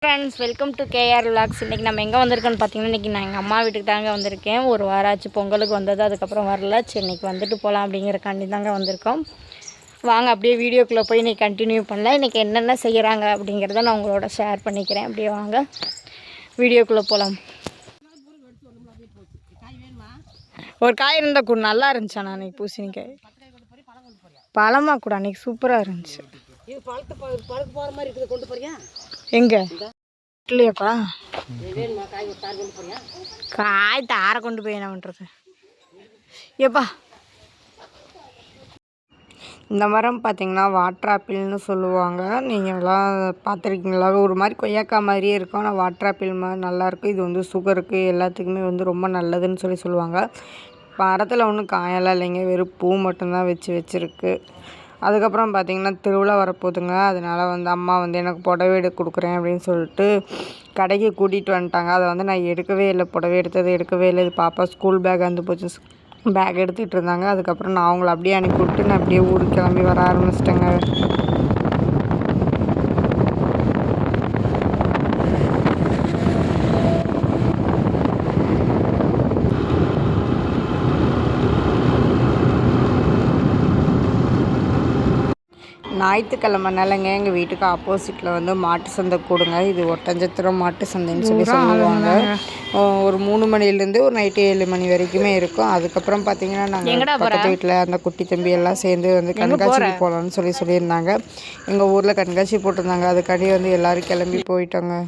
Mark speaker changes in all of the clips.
Speaker 1: Friends, welcome to KR vlogs. இன்றைக்கி நம்ம எங்கே வந்திருக்கோன்னு பார்த்தீங்கன்னா, இன்றைக்கி நான் எங்கள் அம்மா வீட்டுக்கு தாங்க வந்திருக்கேன். ஒரு வாரம் ஆச்சு பொங்கலுக்கு வந்தது, அதுக்கப்புறம் வரல. சரி, இன்றைக்கி வந்துட்டு போகலாம் அப்படிங்கிறக்காண்டி தாங்க வந்திருக்கோம். வாங்க அப்படியே வீடியோக்குள்ளே போய் இன்றைக்கி கண்டினியூ பண்ணல. இன்றைக்கி என்னென்ன செய்கிறாங்க அப்படிங்கிறத நான் உங்களோட ஷேர் பண்ணிக்கிறேன். அப்படியே வாங்க வீடியோக்குள்ளே போகலாம். ஒரு காய் இருந்தால் கூட நல்லா இருந்துச்சா? நான் அன்றைக்கி பூசணிக்காய் பழமாக கூட அன்றைக்கி சூப்பராக இருந்துச்சு. எங்கே இல்லையாப்பா? காய் தார கொண்டு போய் என்ன பண்ணுறது? ஏப்பா, இந்த மரம் பார்த்திங்கன்னா வாட்டர் ஆப்பிள்னு சொல்லுவாங்க. நீங்கள்லாம் பார்த்துருக்கீங்களா? ஒரு மாதிரி கொய்யாக்காய் மாதிரியே இருக்கும், ஆனால் வாட்டர் ஆப்பிள் மாதிரி நல்லாயிருக்கும். இது வந்து சுகருக்கு எல்லாத்துக்குமே வந்து ரொம்ப நல்லதுன்னு சொல்லுவாங்க. மரத்தில் ஒன்றும் காயெல்லாம் இல்லைங்க, வெறும் பூ மட்டும்தான் வச்சுருக்கு. அதுக்கப்புறம் பார்த்திங்கன்னா திருவிழா வரப்போகுதுங்க. அதனால் வந்து அம்மா வந்து எனக்கு புடவை எடுக்க கொடுக்குறேன் அப்படின்னு சொல்லிட்டு கடைக்கு கூட்டிகிட்டு வந்துட்டாங்க. அதை வந்து நான் எடுக்கவே இல்லை, புடவை எடுக்கவே இல்லை. இது பாப்பா ஸ்கூல் பேக் வந்து போச்சு, பேக் எடுத்துகிட்டு இருந்தாங்க. அதுக்கப்புறம் நான் அவங்கள அப்படியே அனுப்பிவிட்டு நான் அப்படியே ஊருக்கு கிளம்பி வர ஆரம்பிச்சிட்டேங்க. ஞாயிற்றுக்கிழமைனாலங்க எங்கள் வீட்டுக்கு ஆப்போசிட்டில் வந்து மாட்டு சந்தை கூடுங்க. இது ஒட்டஞ்சத்திரம் மாட்டு சந்தைன்னு சொல்லுவாங்க. ஒரு 3 மணிலேருந்து ஒரு நைட்டு 7 மணி வரைக்குமே இருக்கும். அதுக்கப்புறம் பார்த்தீங்கன்னா நாங்கள் பக்கத்து வீட்டில் அந்த குட்டி தம்பி எல்லாம் சேர்ந்து வந்து கண்காட்சிக்கு போகலான்னு சொல்லியிருந்தாங்க. எங்கள் ஊரில் கண்காட்சி போட்டிருந்தாங்க. அதுக்காண்டி வந்து எல்லோரும் கிளம்பி போயிட்டோங்க.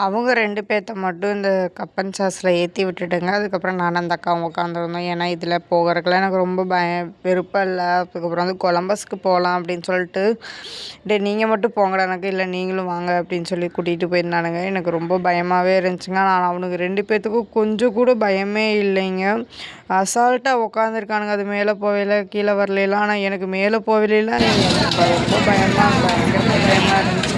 Speaker 1: அவங்க 2 பேர்த்த மட்டும் இந்த கப்பன் சாஸில் ஏற்றி விட்டுட்டுங்க. அதுக்கப்புறம் நான் அந்த அக்காவும் உட்காந்துருந்தோம். ஏன்னா இதில் போகிறதுக்குலாம் எனக்கு ரொம்ப விருப்பம் இல்லை. அதுக்கப்புறம் வந்து கொலம்பஸ்க்கு போகலாம் அப்படின்னு சொல்லிட்டு, நீங்கள் மட்டும் போங்கடா, எனக்கு இல்லை நீங்களும் வாங்க அப்படின்னு சொல்லி கூட்டிகிட்டு போயிருந்தானுங்க. எனக்கு ரொம்ப பயமாகவே இருந்துச்சுங்க. நான் அவனுக்கு 2 பேர்த்துக்கும் கொஞ்சம் கூட பயமே இல்லைங்க. அசால்ட்டாக உட்காந்துருக்கானுங்க. அது மேலே போகல, கீழே வரலாம். ஆனால் எனக்கு மேலே போகலாம் ரொம்ப பயமாக இருந்துச்சுங்க.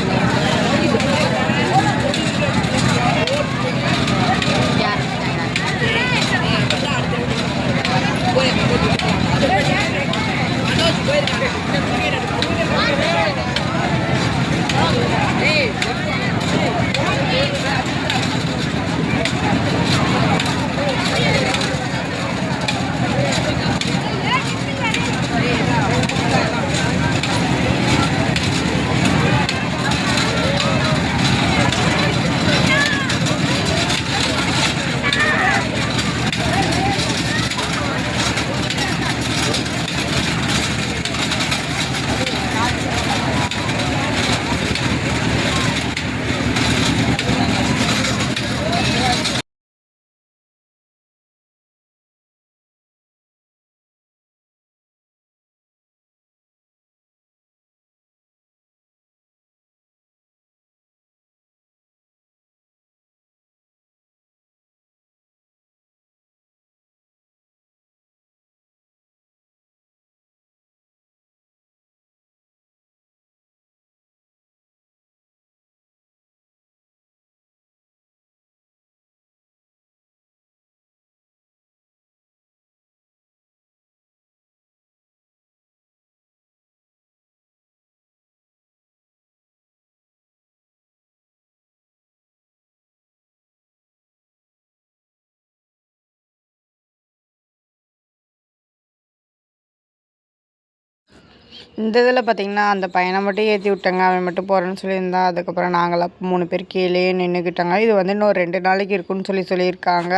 Speaker 1: இந்த இதில் பார்த்திங்கன்னா அந்த பையனை மட்டும் ஏற்றி விட்டாங்க, அவன் மட்டும் போகிறேன்னு சொல்லியிருந்தான். அதுக்கப்புறம் நாங்களாம் 3 பேர் கீழே நின்றுக்கிட்டாங்க. இது வந்து இன்னும் 2 நாளைக்கு இருக்குன்னு சொல்லியிருக்காங்க.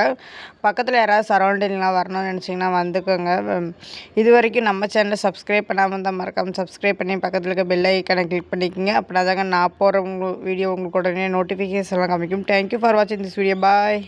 Speaker 1: பக்கத்தில் யாராவது சரௌண்டிங்லாம் வரணும்னு நினச்சிங்கன்னா வந்துக்கோங்க. இது வரைக்கும் நம்ம சேனலை சப்ஸ்கிரைப் பண்ணாமல் இருந்தால் மறக்காமல் சப்ஸ்கிரைப் பண்ணி பக்கத்தில் இருக்க பெல் ஐக்கானை கிளிக் பண்ணிக்கோங்க. அப்படின்னா தாங்க நான் போகிற வீடியோ உங்களுக்கு உடனே நோட்டிஃபிகேஷன்லாம் காமிக்கும். தேங்க்யூ ஃபார் வாட்சிங் திஸ் வீடியோ. பாய்.